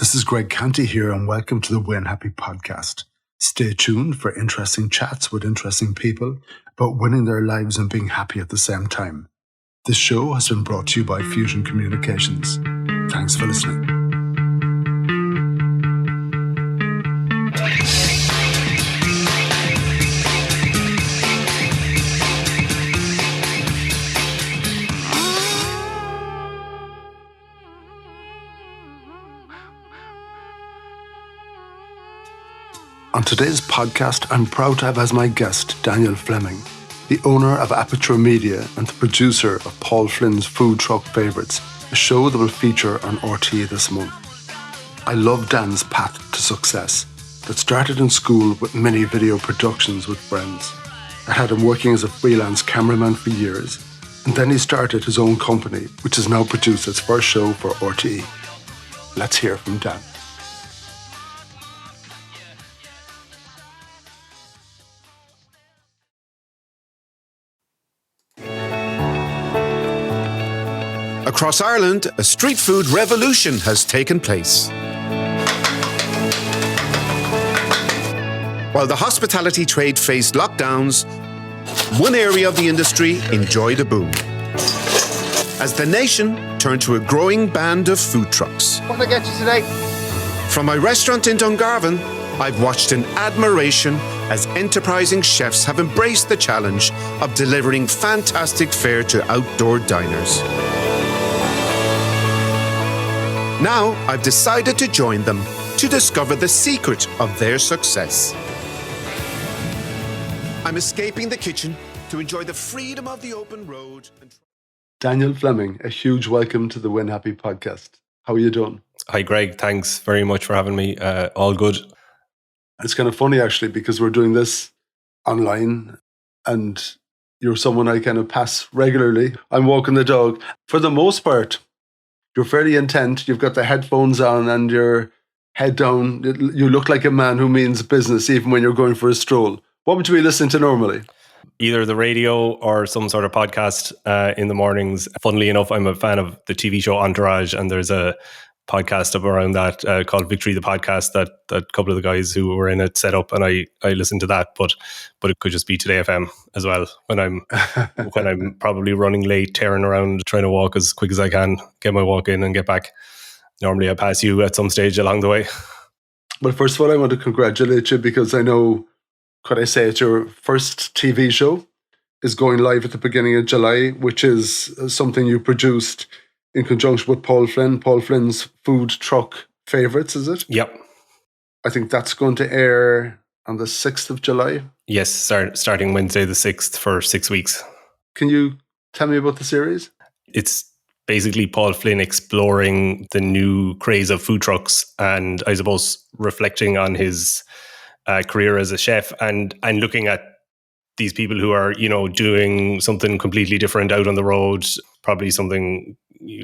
This is Greg Canty here, and welcome to the Win Happy podcast. Stay tuned for interesting chats with interesting people about winning their lives and being happy at the same time. This show has been brought to you by Fusion Communications. Thanks for listening. On today's podcast, I'm proud to have as my guest Daniel Fleming, the owner of Aperture Media and the producer of Paul Flynn's Food Truck Favourites, a show that will feature on RTE this month. I love Dan's path to success that started in school with mini video productions with friends. I had him working as a freelance cameraman for years, and then he started his own company, which has now produced its first show for RTE. Let's hear from Dan. Across Ireland, a street food revolution has taken place. While the hospitality trade faced lockdowns, one area of the industry enjoyed a boom. As the nation turned to a growing band of food trucks. What did I get you today? From my restaurant in Dungarvan, I've watched in admiration as enterprising chefs have embraced the challenge of delivering fantastic fare to outdoor diners. Now, I've decided to join them to discover the secret of their success. I'm escaping the kitchen to enjoy the freedom of the open road. Daniel Fleming, a huge welcome to the Win Happy podcast. How are you doing? Hi, Greg. Thanks very much for having me. All good. It's kind of funny, actually, because we're doing this online and you're someone I kind of pass regularly. I'm walking the dog. For the most part, you're fairly intent. You've got the headphones on and your head down. You look like a man who means business, even when you're going for a stroll. What would you be listening to normally? Either the radio or some sort of podcast in the mornings. Funnily enough, I'm a fan of the TV show Entourage, and there's a podcast up around that called Victory the Podcast that a couple of the guys who were in it set up, and I listen to that. But it could just be Today FM as well when I'm probably running late, tearing around, trying to walk as quick as I can, get my walk in and get back. Normally I pass you at some stage along the way. Well, first of all, I want to congratulate you because I know, could I say, it's your first TV show is going live at the beginning of July, which is something you produced in conjunction with Paul Flynn, Paul Flynn's Food Truck Favourites, is it? Yep. I think that's going to air on the 6th of July. Yes, starting Wednesday the 6th for 6 weeks. Can you tell me about the series? It's basically Paul Flynn exploring the new craze of food trucks and I suppose reflecting on his career as a chef and looking at these people who are, doing something completely different out on the road, probably something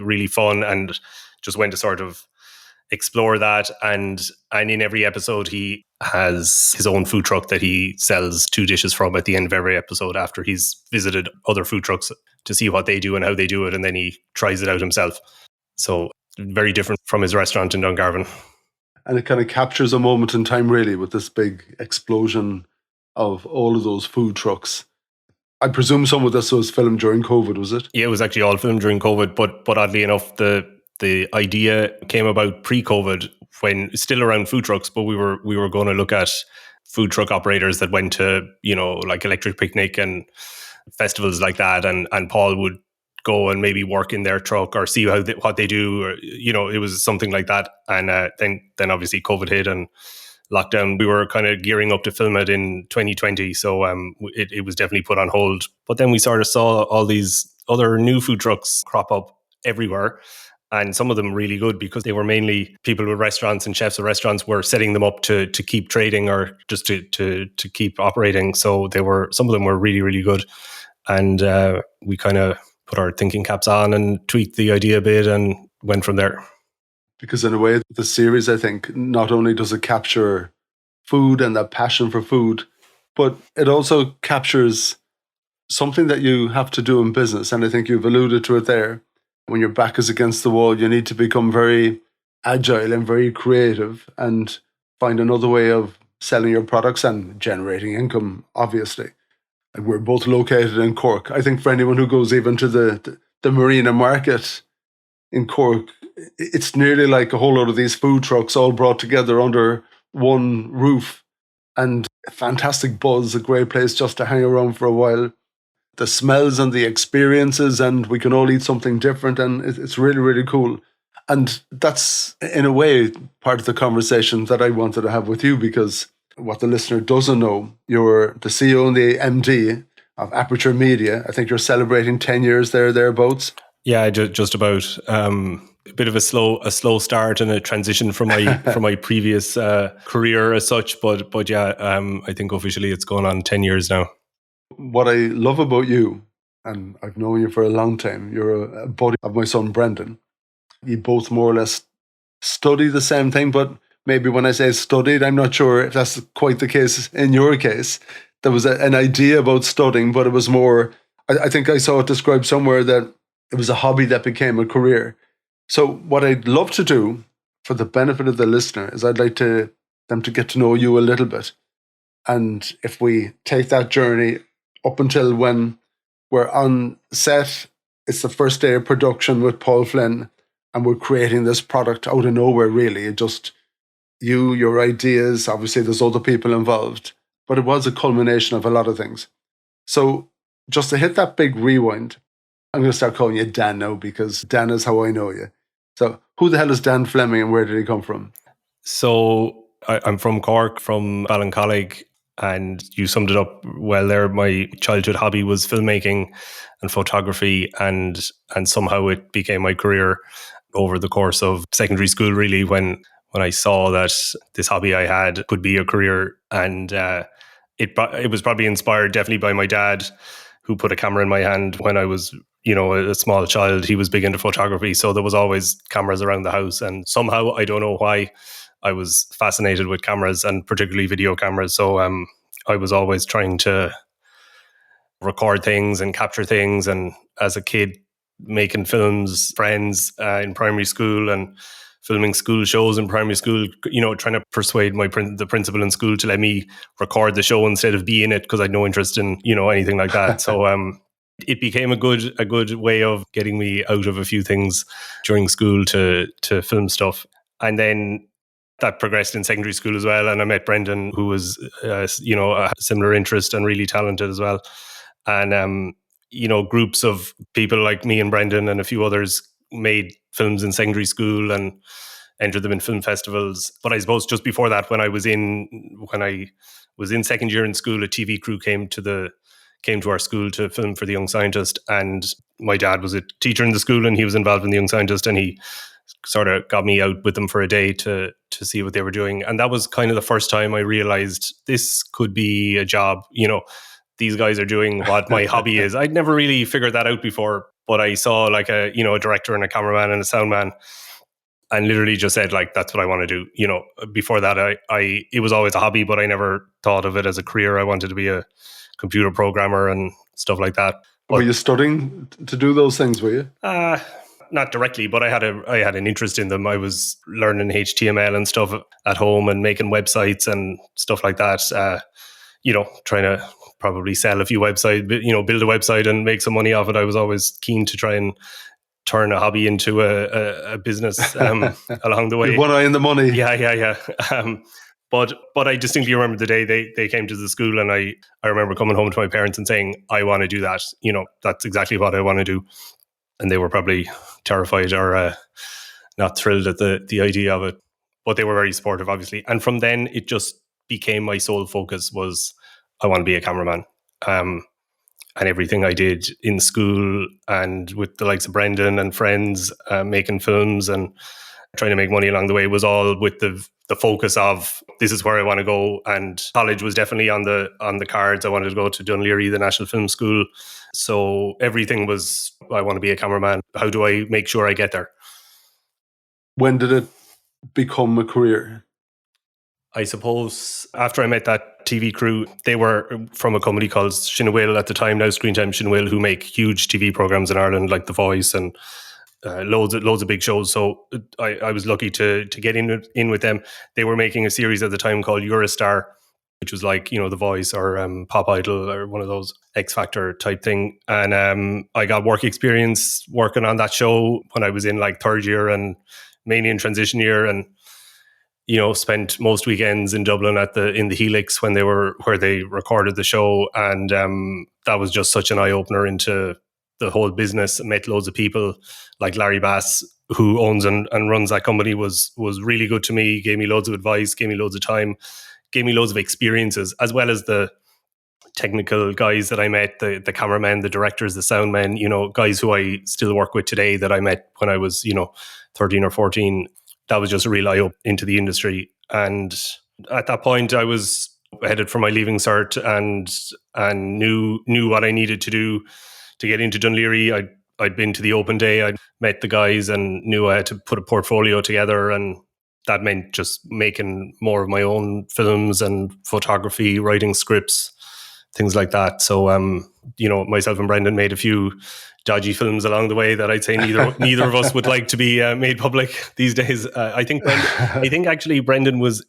really fun, and just went to sort of explore that. And in every episode, he has his own food truck that he sells 2 dishes from at the end of every episode after he's visited other food trucks to see what they do and how they do it. And then he tries it out himself. So very different from his restaurant in Dungarvan. And it kind of captures a moment in time, really, with this big explosion of all of those food trucks. I presume some of this was filmed during COVID, was it? Yeah, it was actually all filmed during COVID, but oddly enough, the idea came about pre-COVID when still around food trucks, but we were going to look at food truck operators that went to, like Electric Picnic and festivals like that, and Paul would go and maybe work in their truck or see what they do, or, it was something like that. And then obviously COVID hit and lockdown. We were kind of gearing up to film it in 2020, so it was definitely put on hold. But then we sort of saw all these other new food trucks crop up everywhere, and some of them really good because they were mainly people with restaurants and chefs of restaurants were setting them up to keep trading or just to keep operating. So some of them were really, really good, and we kind of put our thinking caps on and tweaked the idea a bit and went from there. Because in a way, the series, I think, not only does it capture food and that passion for food, but it also captures something that you have to do in business. And I think you've alluded to it there. When your back is against the wall, you need to become very agile and very creative and find another way of selling your products and generating income, obviously. And we're both located in Cork. I think for anyone who goes even to the marina market in Cork, it's nearly like a whole lot of these food trucks all brought together under one roof, and a fantastic buzz, a great place just to hang around for a while. The smells and the experiences, and we can all eat something different, and it's really, really cool. And that's, in a way, part of the conversation that I wanted to have with you, because what the listener doesn't know, you're the CEO and the MD of Aperture Media. I think you're celebrating 10 years thereabouts. Yeah, just about. A bit of a slow start and a transition from my previous career as such, but yeah, I think officially it's going on 10 years now. What I love about you, and I've known you for a long time, you're a buddy of my son Brendan. You both more or less study the same thing, but maybe when I say studied, I'm not sure if that's quite the case in your case. There was an idea about studying, but it was more, I think I saw it described somewhere that it was a hobby that became a career. So what I'd love to do for the benefit of the listener is I'd like them to get to know you a little bit. And if we take that journey up until when we're on set, it's the first day of production with Paul Flynn, and we're creating this product out of nowhere, really. It just, your ideas, obviously there's other people involved, but it was a culmination of a lot of things. So just to hit that big rewind, I'm going to start calling you Dan now, because Dan is how I know you. So who the hell is Dan Fleming, and where did he come from? So I'm from Cork, from Ballincollig, and you summed it up well there. My childhood hobby was filmmaking and photography, and somehow it became my career over the course of secondary school, really, when I saw that this hobby I had could be a career. And it was probably inspired definitely by my dad, who put a camera in my hand when I was, a small child. He was big into photography, so there was always cameras around the house. And somehow, I don't know why, I was fascinated with cameras, and particularly video cameras. So I was always trying to record things and capture things. And as a kid, making films, friends in primary school, and filming school shows in primary school, trying to persuade the principal in school to let me record the show instead of be in it, because I had no interest in, anything like that. So it became a good way of getting me out of a few things during school to film stuff. And then that progressed in secondary school as well. And I met Brendan, who was, a similar interest and really talented as well. And, groups of people like me and Brendan and a few others made films in secondary school and entered them in film festivals. But I suppose just before that, when I was in second year in school, a TV crew came to our school to film for The Young Scientist. And my dad was a teacher in the school, and he was involved in The Young Scientist, and he sort of got me out with them for a day to see what they were doing. And that was kind of the first time I realized this could be a job. These guys are doing what my hobby is. I'd never really figured that out before, but I saw like a director and a cameraman and a sound man, and literally just said, like, that's what I want to do. Before that, it was always a hobby, but I never thought of it as a career. I wanted to be a computer programmer and stuff like that. But, were you studying to do those things, were you? Not directly, but I had an interest in them. I was learning HTML and stuff at home and making websites and stuff like that. Trying to probably sell a few websites, build a website and make some money off it. I was always keen to try and turn a hobby into a business along the way. One eye in the money. Yeah. But I distinctly remember the day they came to the school, and I remember coming home to my parents and saying, I want to do that. That's exactly what I want to do. And they were probably terrified or not thrilled at the idea of it. But they were very supportive, obviously. And from then, it just became my sole focus was I want to be a cameraman. And everything I did in school and with the likes of Brendan and friends, making films and trying to make money along the way, was all with the focus of this is where I want to go. And college was definitely on the cards. I wanted to go to Dún Laoghaire, the National Film School. So everything was, I want to be a cameraman. How do I make sure I get there? When did it become a career? I suppose after I met that TV crew, they were from a company called Shinawil at the time, now Screen Time Shinawil, who make huge TV programs in Ireland like The Voice and loads of big shows. So I was lucky to get in with them. They were making a series at the time called Eurostar, which was like, The Voice or Pop Idol or one of those X Factor type thing. And I got work experience working on that show when I was in like third year and mainly in transition year, and spent most weekends in Dublin in the Helix where they recorded the show, and that was just such an eye opener into the whole business. Met loads of people like Larry Bass, who owns and runs that company, was really good to me. Gave me loads of advice, gave me loads of time, gave me loads of experiences, as well as the technical guys that I met, the cameramen, the directors, the sound men, guys who I still work with today that I met when I was 13 or 14. That was just a real eye-opener into the industry. And at that point, I was headed for my leaving cert and knew what I needed to do to get into Dún Laoghaire. I'd been to the open day, I'd met the guys and knew I had to put a portfolio together, and that meant just making more of my own films and photography, writing scripts, things like that. So, myself and Brendan made a few dodgy films along the way that I'd say neither of us would like to be made public these days. I think actually Brendan was,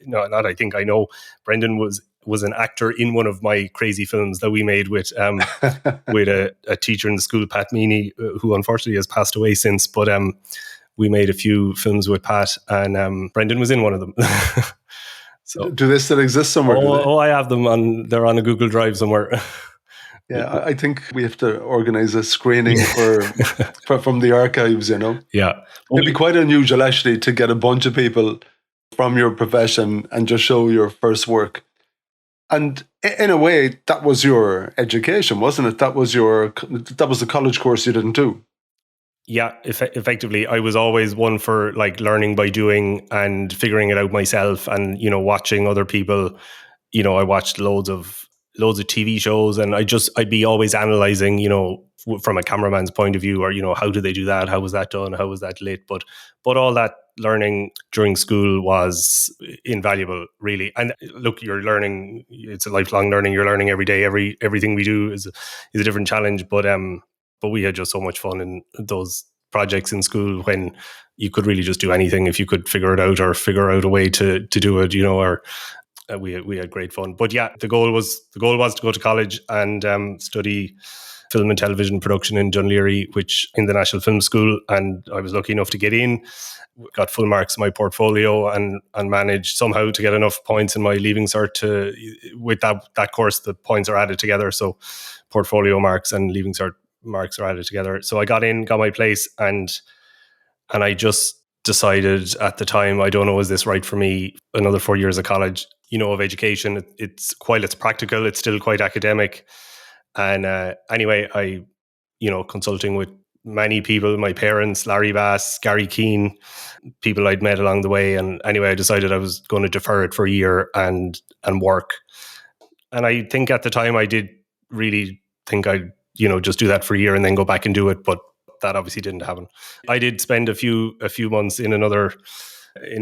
no, not I think, I know Brendan was an actor in one of my crazy films that we made with a teacher in the school, Pat Meany, who unfortunately has passed away since. But we made a few films with Pat, and Brendan was in one of them. So, do they still exist somewhere? I have them they're on a Google Drive somewhere. Yeah, I think we have to organise a screening from the archives, Yeah. It'd be quite unusual, actually, to get a bunch of people from your profession and just show your first work. And in a way, that was your education, wasn't it? That was the college course you didn't do. Yeah, effectively, I was always one for like learning by doing and figuring it out myself, and watching other people. I watched loads of TV shows, and I'd be always analyzing, from a cameraman's point of view, or how did they do that? How was that done? How was that lit? But all that learning during school was invaluable, really. And look, you're learning; it's a lifelong learning. You're learning every day. Everything we do is a different challenge. But we had just so much fun in those projects in school when you could really just do anything if you could figure it out or figure out a way to do it, or we had great fun. But yeah, the goal was to go to college and study film and television production in Dún Laoghaire, which in the National Film School, and I was lucky enough to get in. Got full marks in my portfolio and managed somehow to get enough points in my leaving cert with that course, the points are added together. So portfolio marks and leaving cert marks are added together. So I got my place, and I just decided at the time, I don't know, is this right for me? Another 4 years of college, of education. It's practical, it's still quite academic. And anyway, I, consulting with many people, my parents, Larry Bass, Gary Keane, people I'd met along the way. And anyway, I decided I was going to defer it for a year and work. And I think at the time I did really think I'd, just do that for a year and then go back and do it. But that obviously didn't happen. I did spend a few months in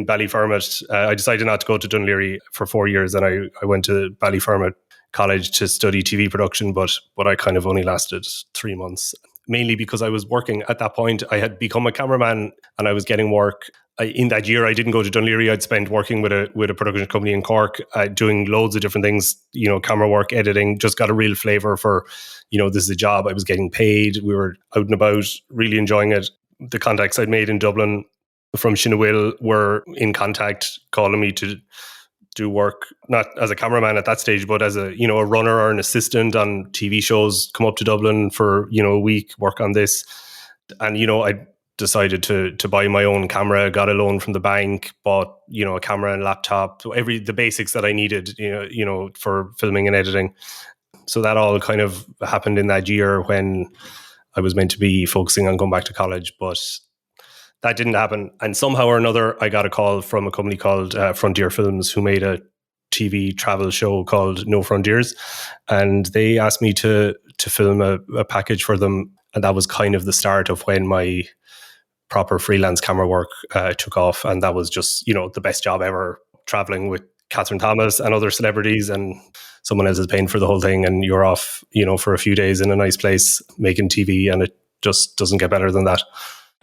Ballyfermot. I decided not to go to Dún Laoghaire for 4 years, and I went to Ballyfermot College to study TV production, but I kind of only lasted 3 months, mainly because I was working. At that point, I had become a cameraman and I was getting work. In that year, I didn't go to Dún Laoghaire. I'd spent working with a production company in Cork, doing loads of different things, camera work, editing, just got a real flavour for, this is a job. I was getting paid. We were out and about, really enjoying it. The contacts I'd made in Dublin from Shinawil were in contact, calling me to do work, not as a cameraman at that stage, but as a runner or an assistant on TV shows, come up to Dublin for, a week, work on this. And, I decided to buy my own camera, got a loan from the bank, bought, a camera and laptop, so the basics that I needed, for filming and editing. So that all kind of happened in that year when I was meant to be focusing on going back to college, but that didn't happen. And somehow or another, I got a call from a company called Frontier Films, who made a TV travel show called No Frontiers. And they asked me to film a package for them. And that was kind of the start of when my proper freelance camera work took off. And that was just, the best job ever, traveling with Catherine Thomas and other celebrities, and someone else is paying for the whole thing. And you're off, for a few days in a nice place making TV, and it just doesn't get better than that.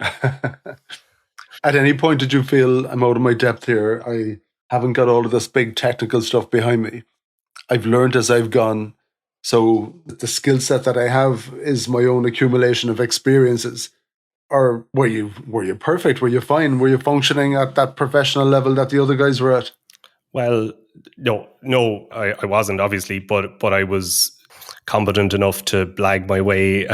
At any point, did you feel I'm out of my depth here? I haven't got all of this big technical stuff behind me. I've learned as I've gone. So the skill set that I have is my own accumulation of experiences. Or were you perfect? Were you fine? Were you functioning at that professional level that the other guys were at? Well, no, I wasn't obviously, but I was competent enough to blag my way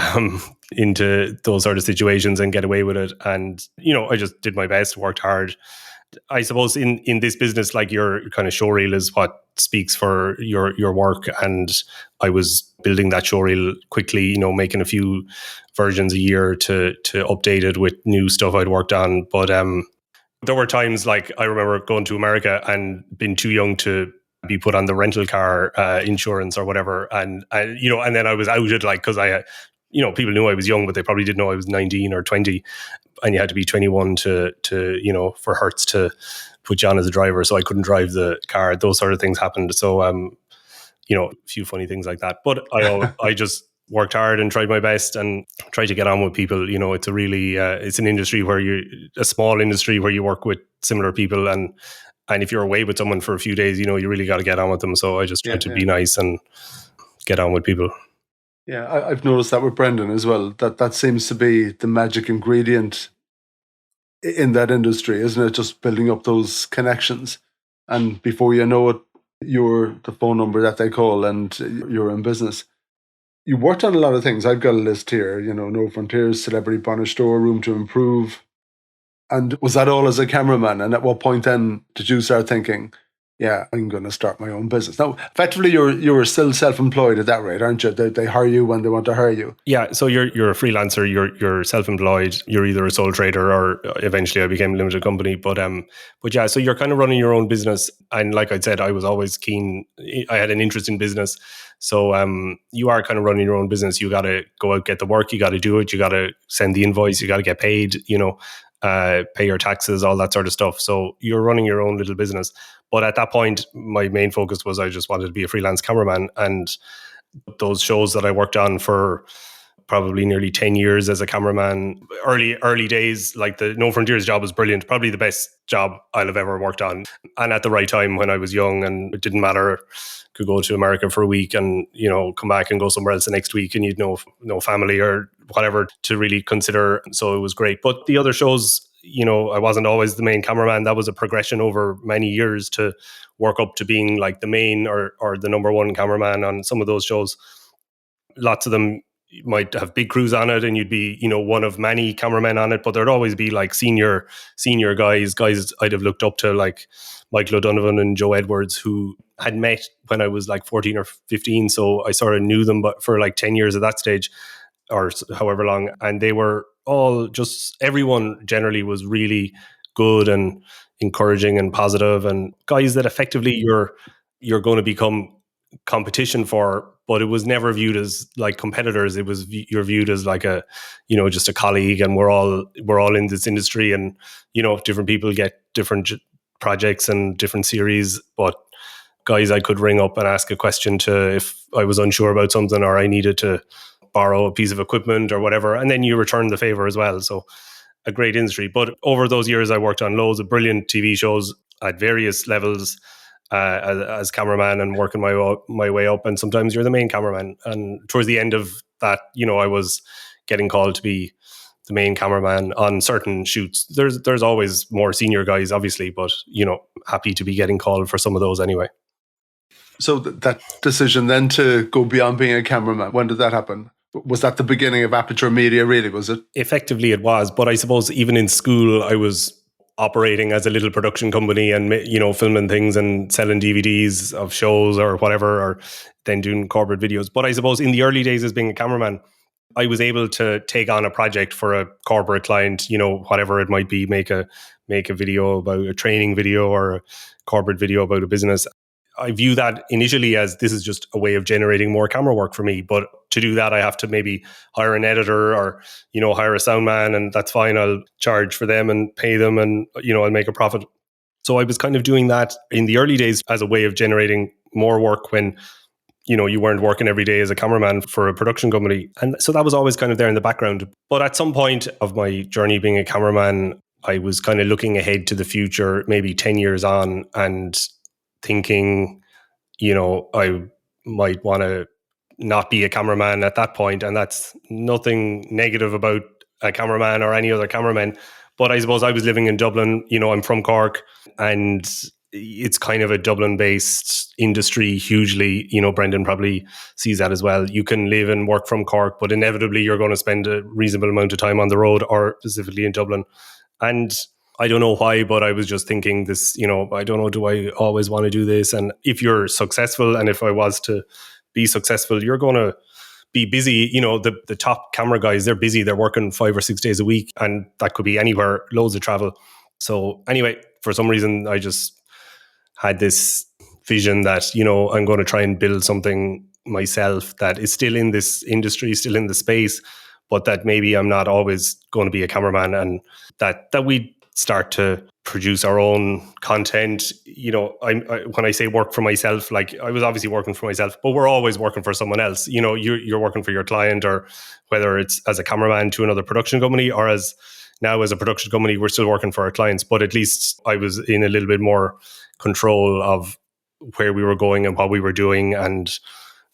into those sort of situations and get away with it. And I just did my best, worked hard. I suppose in this business, like your kind of showreel is what speaks for your work, and I was building that showreel quickly. Making a few versions a year to update it with new stuff I'd worked on. But there were times like I remember going to America and being too young to be put on the rental car insurance or whatever, and and then I was outed like because I. People knew I was young, but they probably didn't know I was 19 or 20. And you had to be 21 to for Hertz to put you on as a driver. So I couldn't drive the car. Those sort of things happened. So, a few funny things like that. But I just worked hard and tried my best and tried to get on with people. It's a really, it's an industry where a small industry where you work with similar people. And if you're away with someone for a few days, you really got to get on with them. So I just tried to be nice and get on with people. Yeah, I've noticed that with Brendan as well. That seems to be the magic ingredient in that industry, isn't it? Just building up those connections, and before you know it, you're the phone number that they call, and you're in business. You worked on a lot of things. I've got a list here. No Frontiers, Celebrity Bonner Store, Room to Improve, and was that all as a cameraman? And at what point then did you start thinking, yeah, I'm going to start my own business? Now, effectively, you're still self-employed at that rate, aren't you? They hire you when they want to hire you. Yeah, so you're a freelancer. You're self-employed. You're either a sole trader or eventually I became a limited company. But yeah, so you're kind of running your own business. And like I said, I was always keen. I had an interest in business. So you are kind of running your own business. You got to go out, get the work. You got to do it. You got to send the invoice. You got to get paid. Pay your taxes, all that sort of stuff. So you're running your own little business. But at that point, my main focus was I just wanted to be a freelance cameraman. And those shows that I worked on for probably nearly 10 years as a cameraman, early days, like the No Frontiers job was brilliant, probably the best job I'll have ever worked on. And at the right time when I was young, and it didn't matter, could go to America for a week and, come back and go somewhere else the next week, and you'd no family or whatever to really consider. So it was great. But the other shows, I wasn't always the main cameraman. That was a progression over many years to work up to being like the main or the number one cameraman on some of those shows. Lots of them might have big crews on it and you'd be, one of many cameramen on it, but there'd always be like senior guys I'd have looked up to, like Michael O'Donovan and Joe Edwards, who had met when I was like 14 or 15. So I sort of knew them, but for like 10 years at that stage or however long. And they were all everyone generally was really good and encouraging and positive, and guys that effectively you're going to become competition for, but it was never viewed as like competitors. It was you're viewed as like a just a colleague, and we're all in this industry, and different people get different projects and different series, but guys I could ring up and ask a question to if I was unsure about something or I needed to borrow a piece of equipment or whatever, and then you return the favor as well. So a great industry. But over those years I worked on loads of brilliant TV shows at various levels as cameraman, and working my way up, and sometimes you're the main cameraman. And towards the end of that, I was getting called to be the main cameraman on certain shoots. There's always more senior guys obviously, but happy to be getting called for some of those anyway. So that decision then to go beyond being a cameraman, when did that happen? Was that the beginning of Aperture Media, really, was it? Effectively it was, but I suppose even in school I was operating as a little production company and filming things and selling DVDs of shows or whatever, or then doing corporate videos. But I suppose in the early days as being a cameraman, I was able to take on a project for a corporate client, whatever it might be, make a video about a training video or a corporate video about a business. I view that initially as this is just a way of generating more camera work for me. But to do that, I have to maybe hire an editor or, hire a sound man, and that's fine. I'll charge for them and pay them, and, I'll make a profit. So I was kind of doing that in the early days as a way of generating more work when you weren't working every day as a cameraman for a production company. And so that was always kind of there in the background. But at some point of my journey being a cameraman, I was kind of looking ahead to the future, maybe 10 years on, and thinking, I might want to not be a cameraman at that point. And that's nothing negative about a cameraman or any other cameraman. But I suppose I was living in Dublin, I'm from Cork, and it's kind of a Dublin based industry hugely. Brendan probably sees that as well. You can live and work from Cork, but inevitably you're going to spend a reasonable amount of time on the road, or specifically in Dublin. And I don't know why, but I was just thinking this, I don't know, do I always want to do this? And if you're successful, and if I was to be successful, you're going to be busy. The top camera guys, they're busy. They're working 5 or 6 days a week, and that could be anywhere, loads of travel. So anyway, for some reason, I just had this vision that, I'm going to try and build something myself that is still in this industry, still in the space, but that maybe I'm not always going to be a cameraman, and that we start to produce our own content. When I say work for myself, like I was obviously working for myself, but we're always working for someone else. You're working for your client, or whether it's as a cameraman to another production company, or as a production company, we're still working for our clients. But at least I was in a little bit more control of where we were going and what we were doing. And,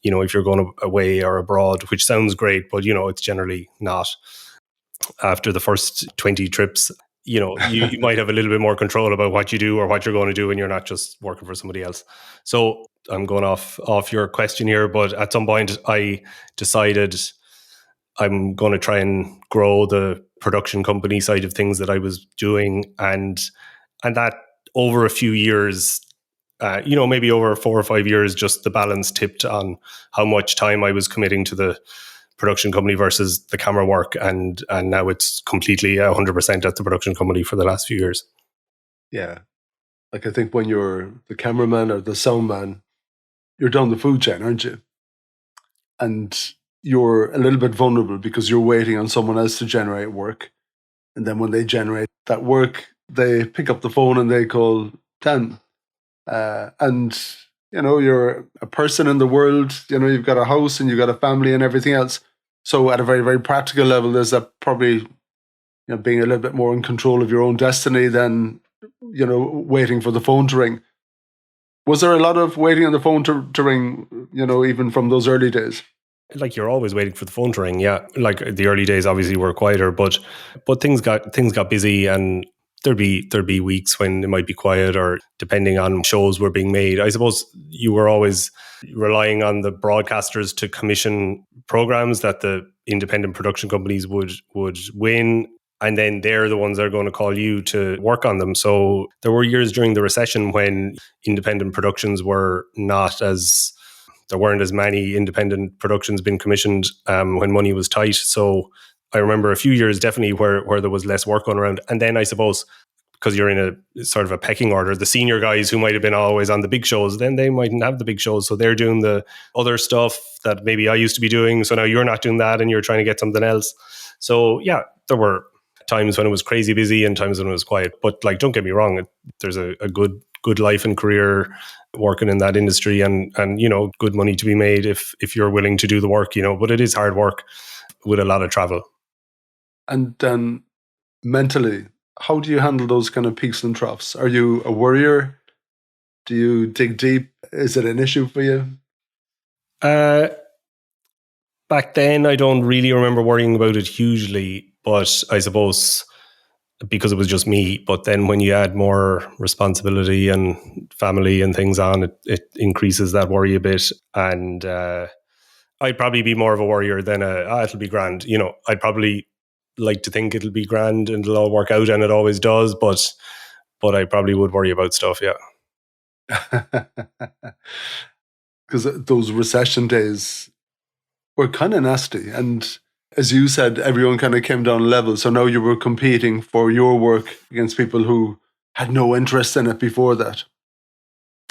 if you're going away or abroad, which sounds great, but, it's generally not. After the first 20 trips, you might have a little bit more control about what you do or what you're going to do, and you're not just working for somebody else. So I'm going off your question here, but at some point I decided I'm going to try and grow the production company side of things that I was doing, and that over a few years, maybe over 4 or 5 years, just the balance tipped on how much time I was committing to the production company versus the camera work, and now it's completely 100% at the production company for the last few years. Yeah, like I think when you're the cameraman or the sound man, you're down the food chain, aren't you? And you're a little bit vulnerable because you're waiting on someone else to generate work. And then when they generate that work, they pick up the phone and they call Dan. And, you're a person in the world, you've got a house and you've got a family and everything else. So at a very, very practical level, there's that probably, being a little bit more in control of your own destiny than, waiting for the phone to ring. Was there a lot of waiting on the phone to ring, even from those early days? Like, you're always waiting for the phone to ring. Yeah. Like the early days obviously were quieter, but things got busy, and there'd be weeks when it might be quiet, or depending on shows were being made. I suppose you were always relying on the broadcasters to commission programs that the independent production companies would win. And then they're the ones that are going to call you to work on them. So there were years during the recession when independent productions were not as, there weren't as many independent productions being commissioned when money was tight. So I remember a few years definitely where there was less work going around. And then I suppose because you're in a sort of a pecking order, the senior guys who might have been always on the big shows, then they mightn't have the big shows. So they're doing the other stuff that maybe I used to be doing. So now you're not doing that and you're trying to get something else. So yeah, there were times when it was crazy busy and times when it was quiet. But like, don't get me wrong, there's a good life and career working in that industry, and good money to be made if you're willing to do the work, but it is hard work with a lot of travel. And then mentally, how do you handle those kind of peaks and troughs? Are you a worrier? Do you dig deep? Is it an issue for you? Back then, I don't really remember worrying about it hugely, but I suppose because it was just me. But then when you add more responsibility and family and things on, it increases that worry a bit. And I'd probably be more of a worrier than it'll be grand. I'd probably like to think it'll be grand and it'll all work out, and it always does. But I probably would worry about stuff, yeah. Because those recession days were kind of nasty. And as you said, everyone kind of came down level. So now you were competing for your work against people who had no interest in it before that.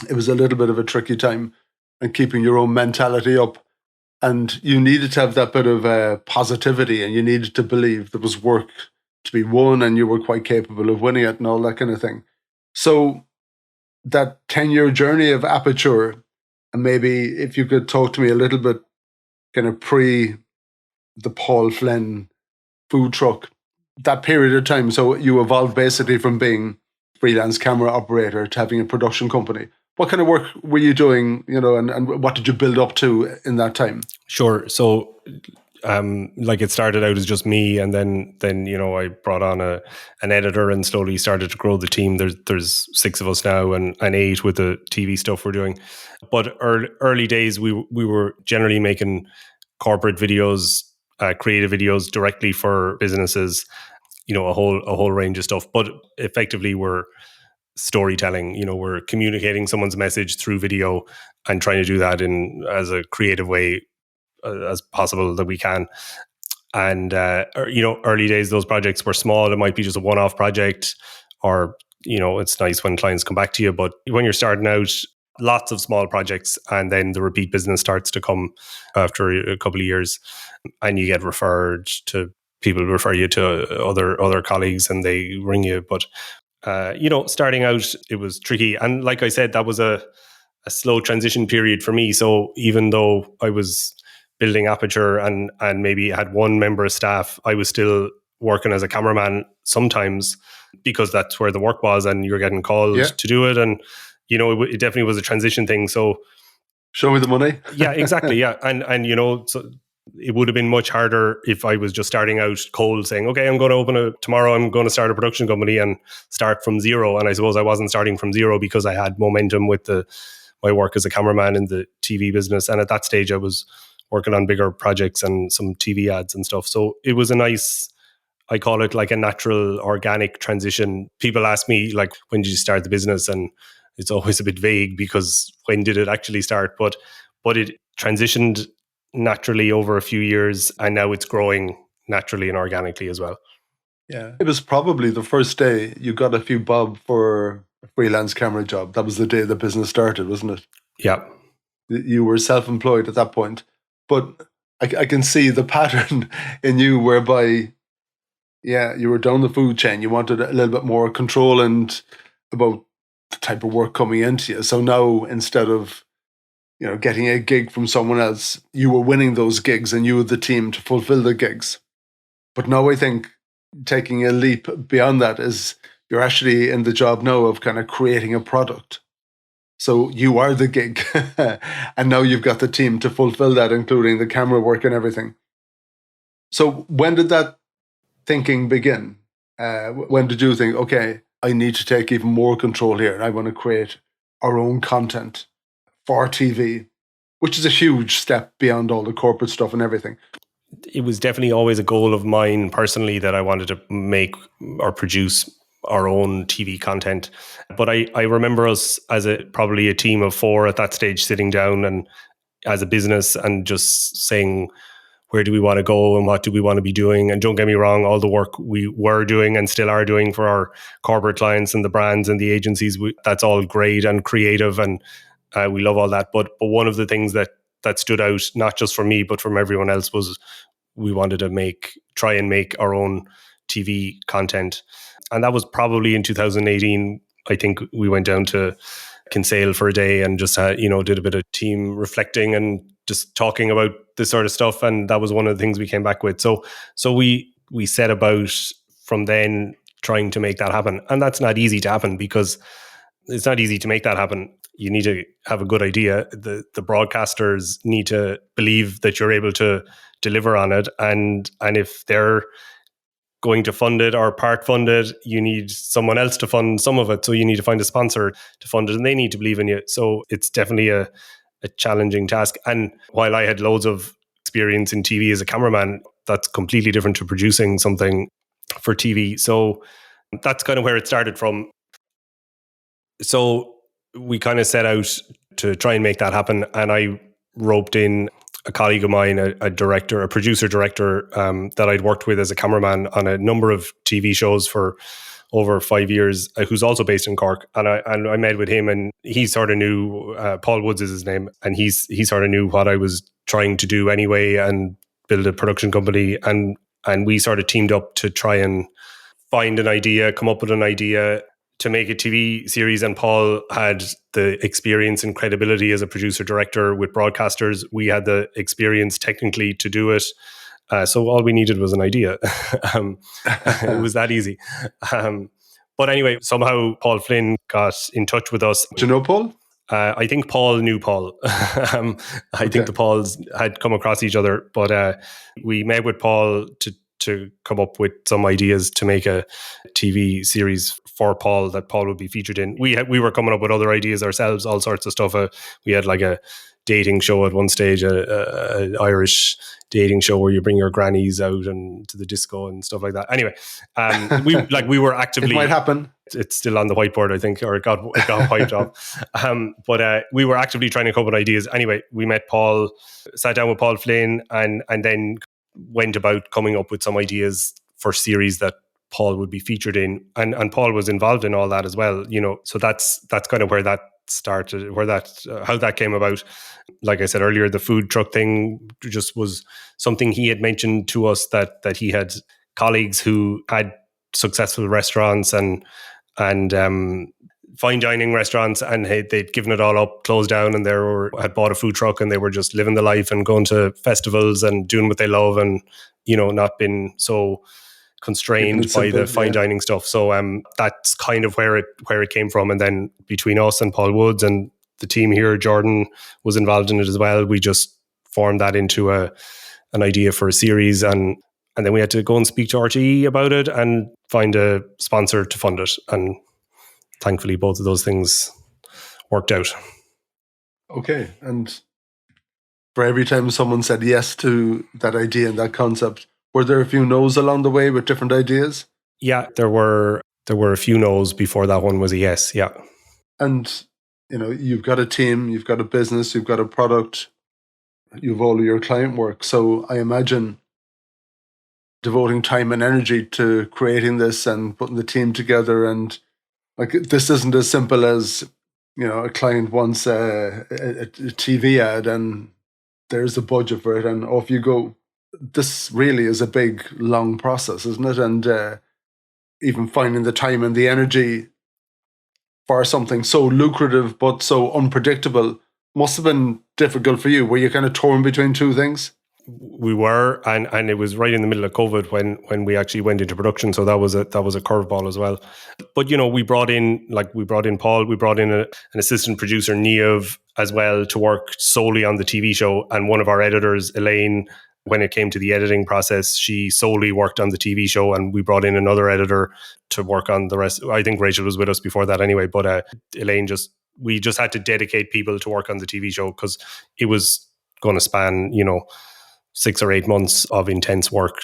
It was a little bit of a tricky time, and keeping your own mentality up. And you needed to have that bit of positivity, and you needed to believe there was work to be won and you were quite capable of winning it and all that kind of thing. So that 10-year journey of Aperture, And maybe if you could talk to me a little bit, kind of pre the Paul Flynn food truck, that period of time. So you evolved basically from being freelance camera operator to having a production company. What kind of work were you doing, and what did you build up to in that time? Sure. So, like it started out as just me, and then I brought on an editor, and slowly started to grow the team. There's 6 of us now, and 8 with the TV stuff we're doing. But early days, we were generally making corporate videos, creative videos directly for businesses. A whole range of stuff. But effectively, we're storytelling. We're communicating someone's message through video, and trying to do that in as a creative way as possible that we can. And early days, those projects were small. It might be just a one-off project, or it's nice when clients come back to you. But when you're starting out, lots of small projects, and then the repeat business starts to come after a couple of years, and you get referred to people refer you to other colleagues, and they ring you. But starting out, it was tricky, and like I said, that was a slow transition period for me. So even though I was building Aperture and maybe had one member of staff, I was still working as a cameraman sometimes, because that's where the work was, and you're getting called to do it. And it definitely was a transition thing. So show me the money. Yeah, exactly. Yeah. And so it would have been much harder if I was just starting out cold, saying, okay, I'm going to tomorrow I'm going to start a production company and start from zero. And I suppose I wasn't starting from zero, because I had momentum with my work as a cameraman in the TV business. And at that stage, I was working on bigger projects and some TV ads and stuff. So it was a nice, I call it like a natural, organic transition. People ask me, like, when did you start the business? And it's always a bit vague, because when did it actually start? But it transitioned naturally over a few years, and now it's growing naturally and organically as well. Yeah. It was probably the first day you got a few bob for a freelance camera job. That was the day the business started, wasn't it? Yeah. You were self-employed at that point. But I can see the pattern in you whereby, you were down the food chain. You wanted a little bit more control and about the type of work coming into you. So now, instead of getting a gig from someone else, you were winning those gigs, and you were the team to fulfill the gigs. But now I think taking a leap beyond that is you're actually in the job now of kind of creating a product. So you are the gig, and now you've got the team to fulfill that, including the camera work and everything. So when did that thinking begin? When did you think, okay, I need to take even more control here, and I want to create our own content for TV, which is a huge step beyond all the corporate stuff and everything? It was definitely always a goal of mine personally that I wanted to make or produce our own TV content. But I remember us as probably a team of 4 at that stage, sitting down and as a business and just saying, where do we want to go and what do we want to be doing? And don't get me wrong, all the work we were doing and still are doing for our corporate clients and the brands and the agencies, that's all great and creative, and we love all that. But one of the things that stood out, not just for me, but from everyone else, was we wanted to try and make our own TV content. And that was probably in 2018. I think we went down to Kinsale for a day and just did a bit of team reflecting and just talking about this sort of stuff. And that was one of the things we came back with. So we set about from then trying to make that happen. And that's not easy to happen, because it's not easy to make that happen. You need to have a good idea. The broadcasters need to believe that you're able to deliver on it. And if they're going to fund it or part fund it, you need someone else to fund some of it. So you need to find a sponsor to fund it, and they need to believe in you. So it's definitely a challenging task. And while I had loads of experience in TV as a cameraman, that's completely different to producing something for TV. So that's kind of where it started from. So we kind of set out to try and make that happen. And I roped in a colleague of mine, a producer director that I'd worked with as a cameraman on a number of TV shows for over 5 years, who's also based in Cork. And I met with him, and he sort of knew, Paul Woods is his name, and he sort of knew what I was trying to do anyway, and build a production company. And we sort of teamed up to try and find an idea, come up with an idea to make a TV series, and Paul had the experience and credibility as a producer director with broadcasters. We had the experience technically to do it. So all we needed was an idea. It was that easy. But anyway, somehow Paul Flynn got in touch with us. Do you know Paul? I think Paul knew Paul. I think the Pauls had come across each other, but we met with Paul to come up with some ideas to make a TV series for Paul that Paul would be featured in. We were coming up with other ideas ourselves, all sorts of stuff. We had like a dating show at one stage, a Irish dating show where you bring your grannies out and to the disco and stuff like that. Anyway, we were actively. It might happen. It's still on the whiteboard, I think, or it got wiped off. But we were actively trying to come up with ideas. Anyway, we met Paul, sat down with Paul Flynn, and then went about coming up with some ideas for series that Paul would be featured in, and Paul was involved in all that as well. So that's kind of where that started, how that came about. Like I said earlier, the food truck thing just was something he had mentioned to us, that he had colleagues who had successful restaurants and fine dining restaurants, and they'd given it all up, closed down, and had bought a food truck, and they were just living the life and going to festivals and doing what they love, and not been so constrained by the fine dining stuff. So that's kind of where it came from. And then between us and Paul Woods and the team here, Jordan was involved in it as well. We just formed that into an idea for a series, and then we had to go and speak to RTE about it and find a sponsor to fund it. And thankfully, both of those things worked out. Okay. And for every time someone said yes to that idea and that concept, were there a few no's along the way with different ideas? Yeah, there were a few no's before that one was a yes. Yeah. And, you've got a team, you've got a business, you've got a product, you've all of your client work. So I imagine devoting time and energy to creating this and putting the team together, and this isn't as simple as a client wants a TV ad and there's the budget for it and off you go. This really is a big long process, isn't it? And even finding the time and the energy for something so lucrative but so unpredictable must have been difficult for you. Were you kind of torn between two things? We were, and it was right in the middle of COVID when we actually went into production. So that was a curveball as well. But we brought in Paul, we brought in an assistant producer, Niev, as well, to work solely on the TV show. And one of our editors, Elaine, when it came to the editing process, she solely worked on the TV show, and we brought in another editor to work on the rest. I think Rachel was with us before that anyway, but Elaine we just had to dedicate people to work on the TV show because it was going to span 6 or 8 months of intense work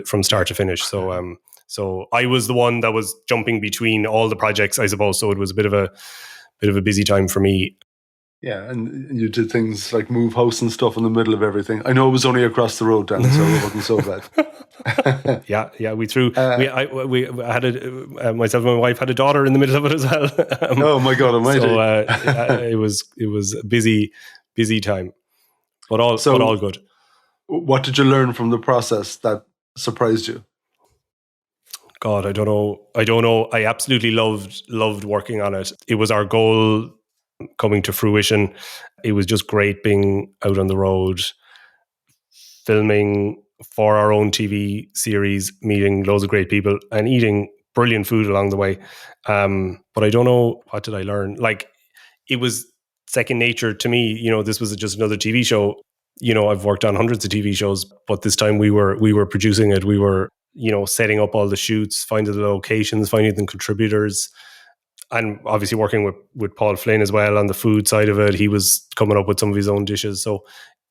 from start to finish. So I was the one that was jumping between all the projects, I suppose. So it was a bit of a busy time for me. Yeah, and you did things like move house and stuff in the middle of everything. I know it was only across the road, Dan, so it wasn't so bad. Yeah. We had myself and my wife had a daughter in the middle of it as well. Oh my God Almighty! So it was a busy time, but all good. What did you learn from the process that surprised you? God, I don't know. I absolutely loved working on it. It was our goal coming to fruition. It was just great being out on the road, filming for our own TV series, meeting loads of great people and eating brilliant food along the way. But I don't know, what did I learn? It was second nature to me. This was just another TV show. I've worked on hundreds of TV shows, but this time we were producing it. We were, setting up all the shoots, finding the locations, finding the contributors, and obviously working with Paul Flynn as well on the food side of it. He was coming up with some of his own dishes. So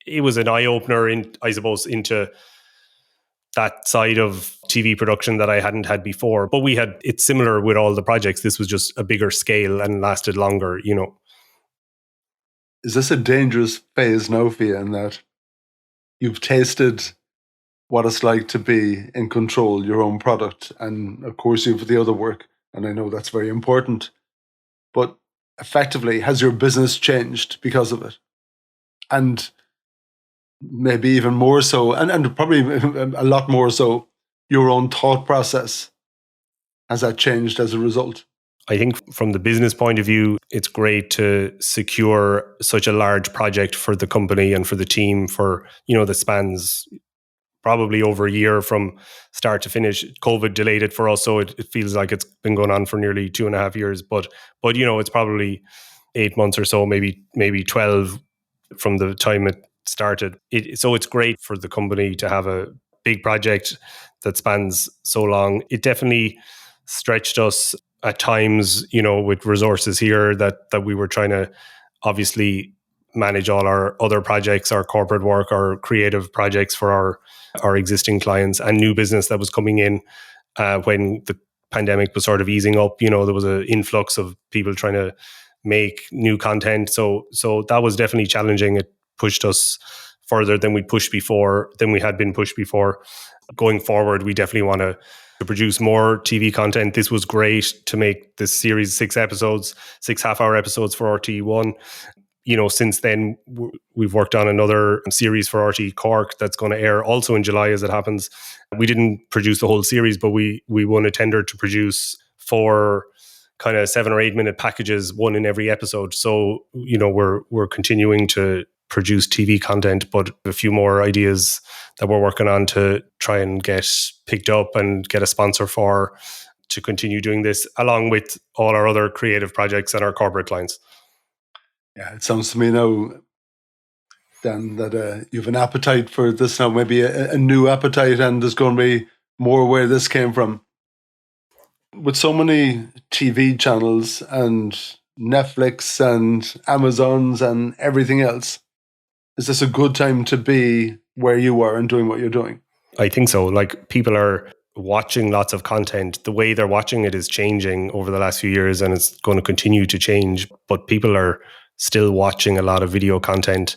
it was an eye-opener, I suppose, into that side of TV production that I hadn't had before. But it's similar with all the projects. This was just a bigger scale and lasted longer, Is this a dangerous phase now for you in that you've tasted what it's like to be in control, your own product, and of course you've the other work, and I know that's very important, but effectively, has your business changed because of it? And maybe even more so, and probably a lot more so, your own thought process, has that changed as a result? I think from the business point of view, it's great to secure such a large project for the company and for the team for, that spans probably over a year from start to finish. COVID delayed it for us, so it feels like it's been going on for nearly 2.5 years. But it's probably 8 months or so, maybe 12 from the time it started. So it's great for the company to have a big project that spans so long. It definitely stretched us at times, with resources here that we were trying to obviously manage all our other projects, our corporate work, our creative projects for our existing clients and new business that was coming in when the pandemic was sort of easing up. There was an influx of people trying to make new content. So that was definitely challenging. It pushed us further than we had been pushed before. Going forward, we definitely want to produce more TV content. This was great to make this series 6 episodes, 6 half-hour episodes for RTE1. Since then, we've worked on another series for RTE Cork that's going to air also in July, as it happens. We didn't produce the whole series, but we won a tender to produce 4 kind of 7 or 8 minute packages, one in every episode. So, we're continuing to produce TV content, but a few more ideas that we're working on to try and get picked up and get a sponsor for, to continue doing this, along with all our other creative projects and our corporate clients. Yeah, it sounds to me now, Dan, that you have an appetite for this now, maybe a new appetite, and there's going to be more where this came from. With so many TV channels and Netflix and Amazons and everything else, is this a good time to be where you are and doing what you're doing? I think so. Like, people are watching lots of content. The way they're watching it is changing over the last few years, and it's going to continue to change. But people are still watching a lot of video content.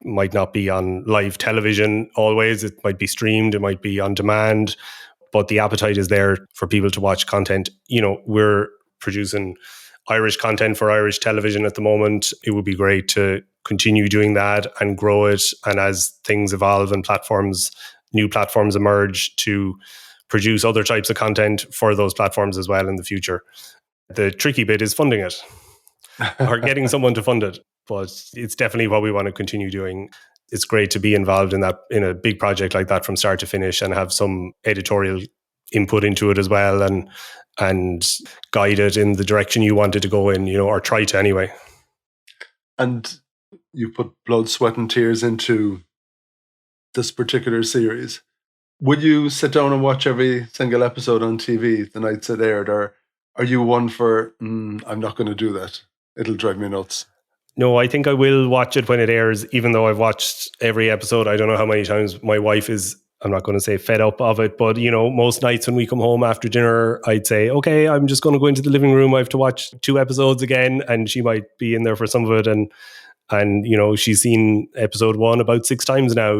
Might not be on live television always. It might be streamed. It might be on demand. But the appetite is there for people to watch content. We're producing Irish content for Irish television at the moment. It would be great to continue doing that and grow it. And as things evolve and new platforms emerge, to produce other types of content for those platforms as well in the future. The tricky bit is funding it or getting someone to fund it. But it's definitely what we want to continue doing. It's great to be involved in a big project like that from start to finish, and have some editorial input into it as well, and guide it in the direction you want it to go in, or try to anyway. And you put blood, sweat and tears into this particular series. Would you sit down and watch every single episode on TV the nights it aired, or are you one for, I'm not going to do that, it'll drive me nuts? No, I think I will watch it when it airs, even though I've watched every episode. I don't know how many times. My wife is, I'm not going to say fed up of it, but most nights when we come home after dinner, I'd say, okay, I'm just going to go into the living room. I have to watch 2 episodes again, and she might be in there for some of it. And she's seen episode 1 about 6 times now,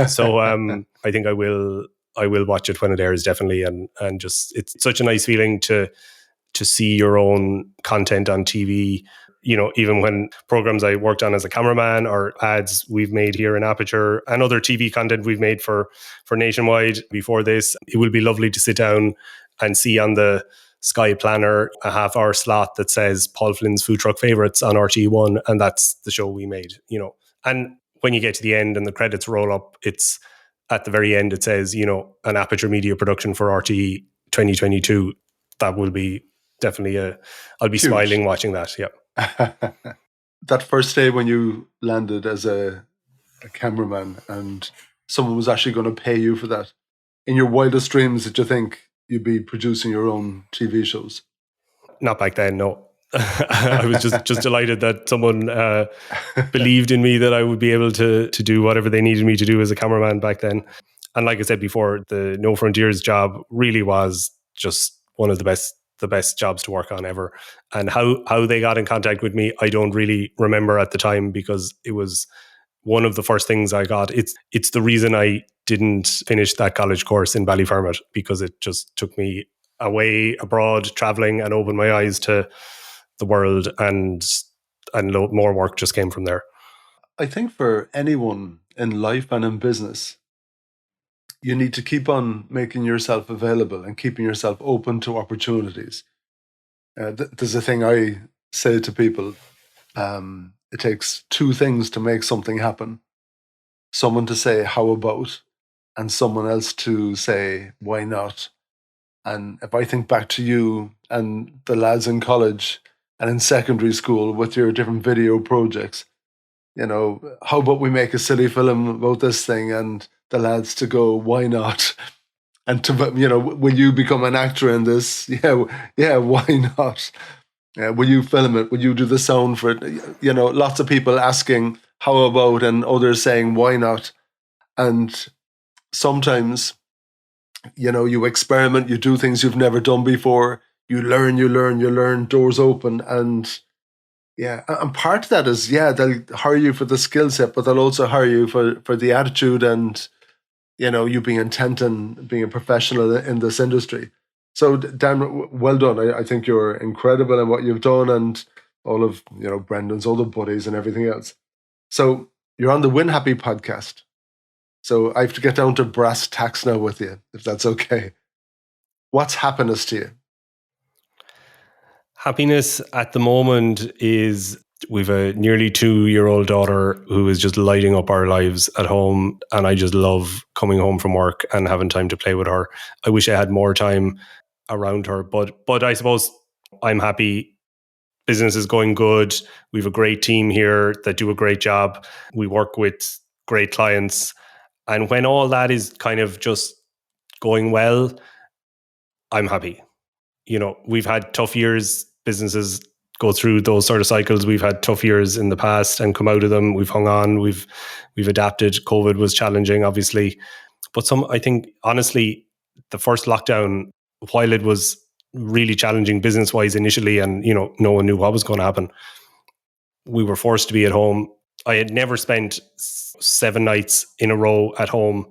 so I think I will watch it when it airs, definitely. And just, it's such a nice feeling to see your own content on TV. Even when programs I worked on as a cameraman, or ads we've made here in Aperture, and other TV content we've made for Nationwide before this, it will be lovely to sit down and see on the Sky Planner a half-hour slot that says Paul Flynn's Food Truck Favorites on RTE1, and that's the show we made. And when you get to the end and the credits roll up, it's at the very end, it says, an Aperture Media production for RTE 2022. That will be definitely I'll be huge. Smiling watching that. Yeah. That first day when you landed as a cameraman and someone was actually going to pay you for that, in your wildest dreams did you think you'd be producing your own TV shows? Not back then, no. I was just delighted that someone believed in me, that I would be able to do whatever they needed me to do as a cameraman back then. And like I said before, the No Frontiers job really was just one of the best jobs to work on ever. And how they got in contact with me, I don't really remember at the time, because it was one of the first things I got. It's the reason I didn't finish that college course in Ballyfermot, because it just took me away abroad, traveling, and opened my eyes to the world, and more work just came from there. I think for anyone in life and in business, you need to keep on making yourself available and keeping yourself open to opportunities. There's a thing I say to people. It takes two things to make something happen. Someone to say, how about? And someone else to say, why not? And if I think back to you and the lads in college and in secondary school with your different video projects, how about we make a silly film about this thing, and the lads to go, why not? And will you become an actor in this? Yeah, why not? Will you film it? Will you do the sound for it? Lots of people asking, how about, and others saying, why not? And sometimes, you experiment, you do things you've never done before, you learn, doors open. And part of that is, they'll hire you for the skill set, but they'll also hire you for the attitude and, you being intent and being a professional in this industry. So Dan, well done. I think you're incredible in what you've done, and all of, Brendan's other buddies and everything else. So you're on the Win Happy podcast. So I have to get down to brass tacks now with you, if that's okay. What's happiness to you? Happiness at the moment is we've a nearly 2-year-old daughter who is just lighting up our lives at home. And I just love coming home from work and having time to play with her. I wish I had more time around her, but I suppose I'm happy. Business is going good. We have a great team here that do a great job. We work with great clients. And when all that is kind of just going well, I'm happy. We've had tough years. Businesses go through those sort of cycles. We've had tough years in the past and come out of them. We've hung on. We've adapted. COVID was challenging, obviously. But I think, honestly, the first lockdown, while it was really challenging business-wise initially, and, no one knew what was going to happen, we were forced to be at home. I had never spent 7 nights in a row at home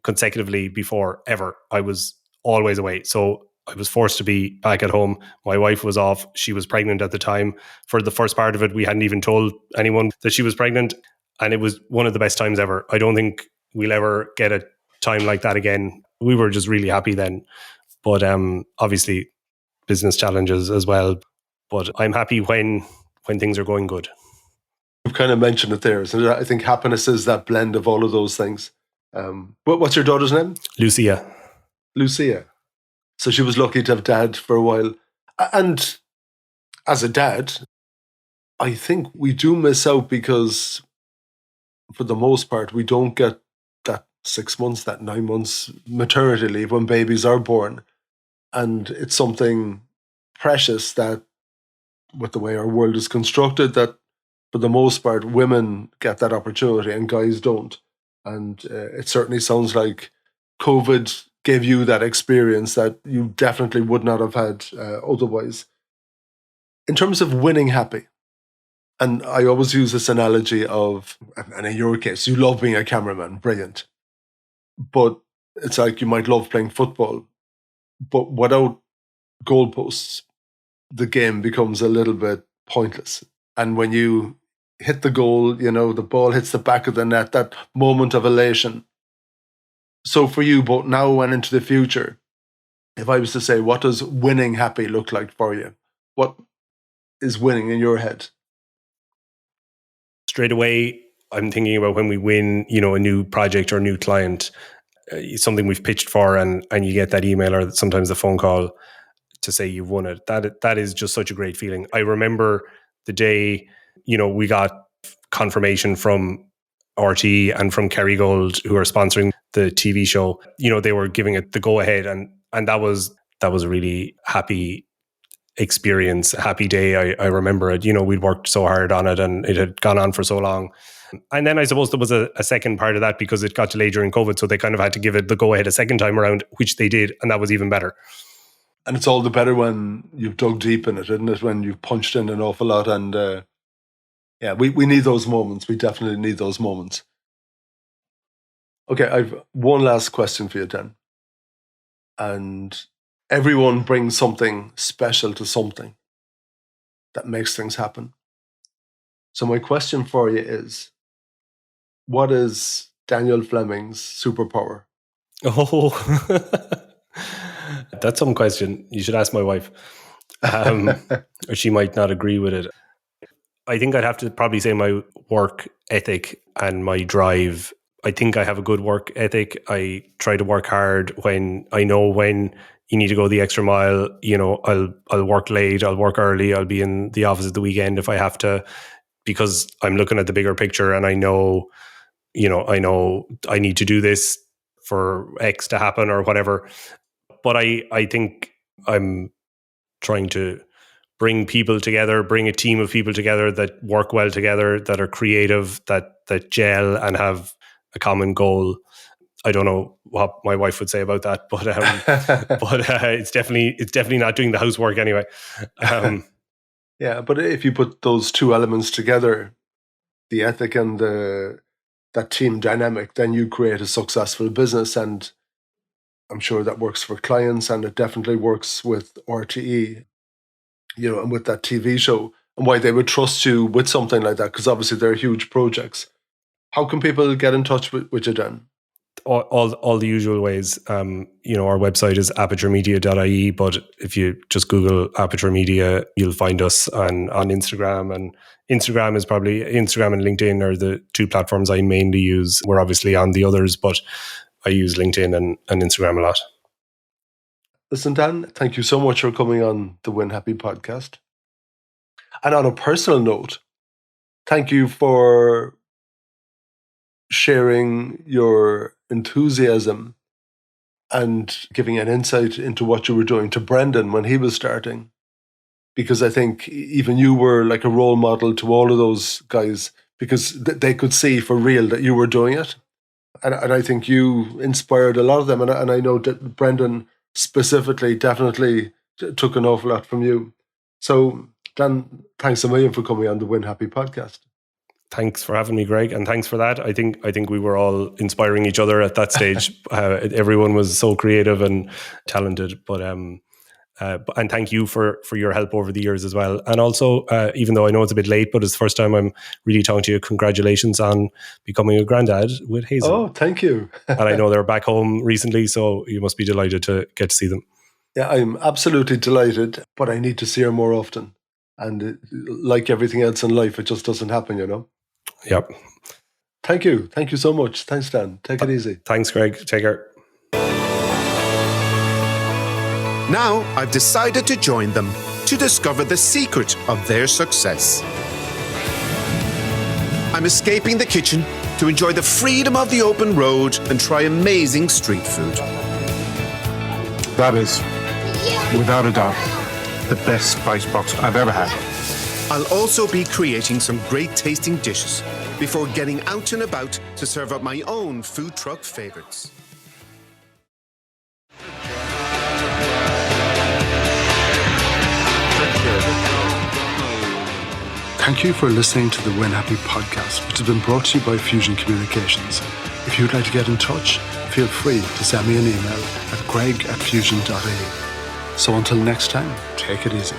consecutively before, ever. I was always away. So I was forced to be back at home. My wife was off. She was pregnant at the time. For the first part of it, we hadn't even told anyone that she was pregnant. And it was one of the best times ever. I don't think we'll ever get a time like that again. We were just really happy then. But obviously, business challenges as well. But I'm happy when things are going good. You've kind of mentioned it there. So I think happiness is that blend of all of those things. What's your daughter's name? Lucia. So she was lucky to have dad for a while. And as a dad, I think we do miss out because for the most part, we don't get that 6 months, that 9 months maternity leave when babies are born. And it's something precious that, with the way our world is constructed, that for the most part, women get that opportunity and guys don't. And it certainly sounds like COVID gave you that experience that you definitely would not have had otherwise. In terms of winning happy, and I always use this analogy of, and in your case, you love being a cameraman, brilliant. But it's like you might love playing football, but without goalposts, the game becomes a little bit pointless. And when you hit the goal, the ball hits the back of the net, that moment of elation. So for you, both now and into the future, if I was to say, what does winning happy look like for you? What is winning in your head? Straight away, I'm thinking about when we win, a new project or a new client, something we've pitched for, and you get that email or sometimes the phone call to say you've won it. That is just such a great feeling. I remember the day, we got confirmation from RT and from Kerrygold, who are sponsoring the TV show. They were giving it the go ahead, and that was a really happy experience, a happy day. I remember it. We'd worked so hard on it, and it had gone on for so long. And then I suppose there was a second part of that because it got delayed during COVID, so they kind of had to give it the go ahead a second time around, which they did, and that was even better. And it's all the better when you've dug deep in it, isn't it? When you've punched in an awful lot. And we need those moments. We definitely need those moments. Okay, I've one last question for you, Dan. And everyone brings something special to something that makes things happen. So my question for you is, what is Daniel Fleming's superpower? Oh, that's some question. You should ask my wife. She might not agree with it. I think I'd have to probably say my work ethic and my drive. I think I have a good work ethic. I try to work hard when I know when you need to go the extra mile. You know, I'll work late, I'll work early, I'll be in the office at the weekend if I have to, because I'm looking at the bigger picture and I know I need to do this for X to happen or whatever. But I think I'm trying to bring people together, bring a team of people together that work well together, that are creative, that gel and have a common goal. I don't know what my wife would say about that, but it's definitely not doing the housework anyway. Yeah, but if you put those two elements together, the ethic and that team dynamic, then you create a successful business. And I'm sure that works for clients, and it definitely works with RTE, and with that TV show, and why they would trust you with something like that, because obviously they're huge projects. How can people get in touch with you, Dan? All the usual ways. Our website is aperturemedia.ie, but if you just Google Aperture Media, you'll find us on Instagram. And Instagram and LinkedIn are the two platforms I mainly use. We're obviously on the others, but I use LinkedIn and Instagram a lot. Listen, Dan, thank you so much for coming on the Win Happy podcast. And on a personal note, thank you for sharing your enthusiasm and giving an insight into what you were doing to Brendan when he was starting. Because I think even you were like a role model to all of those guys, because they could see for real that you were doing it. And I think you inspired a lot of them. And I know that Brendan specifically definitely took an awful lot from you. So, Dan, thanks a million for coming on the Win Happy podcast. Thanks for having me, Greg, and thanks for that. I think we were all inspiring each other at that stage. Everyone was so creative and talented, and thank you for your help over the years as well. And also, even though I know it's a bit late, but it's the first time I'm really talking to you, congratulations on becoming a granddad with Hazel. Oh, thank you. And I know they're back home recently, so you must be delighted to get to see them. Yeah, I'm absolutely delighted, but I need to see her more often. And like everything else in life, it just doesn't happen, Yep. Thank you. Thank you so much. Thanks, Dan. Take it easy. Thanks, Greg. Take care. Now I've decided to join them to discover the secret of their success. I'm escaping the kitchen to enjoy the freedom of the open road and try amazing street food. That is, without a doubt, the best spice box I've ever had. I'll also be creating some great tasting dishes before getting out and about to serve up my own food truck favorites. Thank you for listening to the Win Happy podcast, which has been brought to you by Fusion Communications. If you'd like to get in touch, feel free to send me an email at greg@fusion.ie. So until next time, take it easy.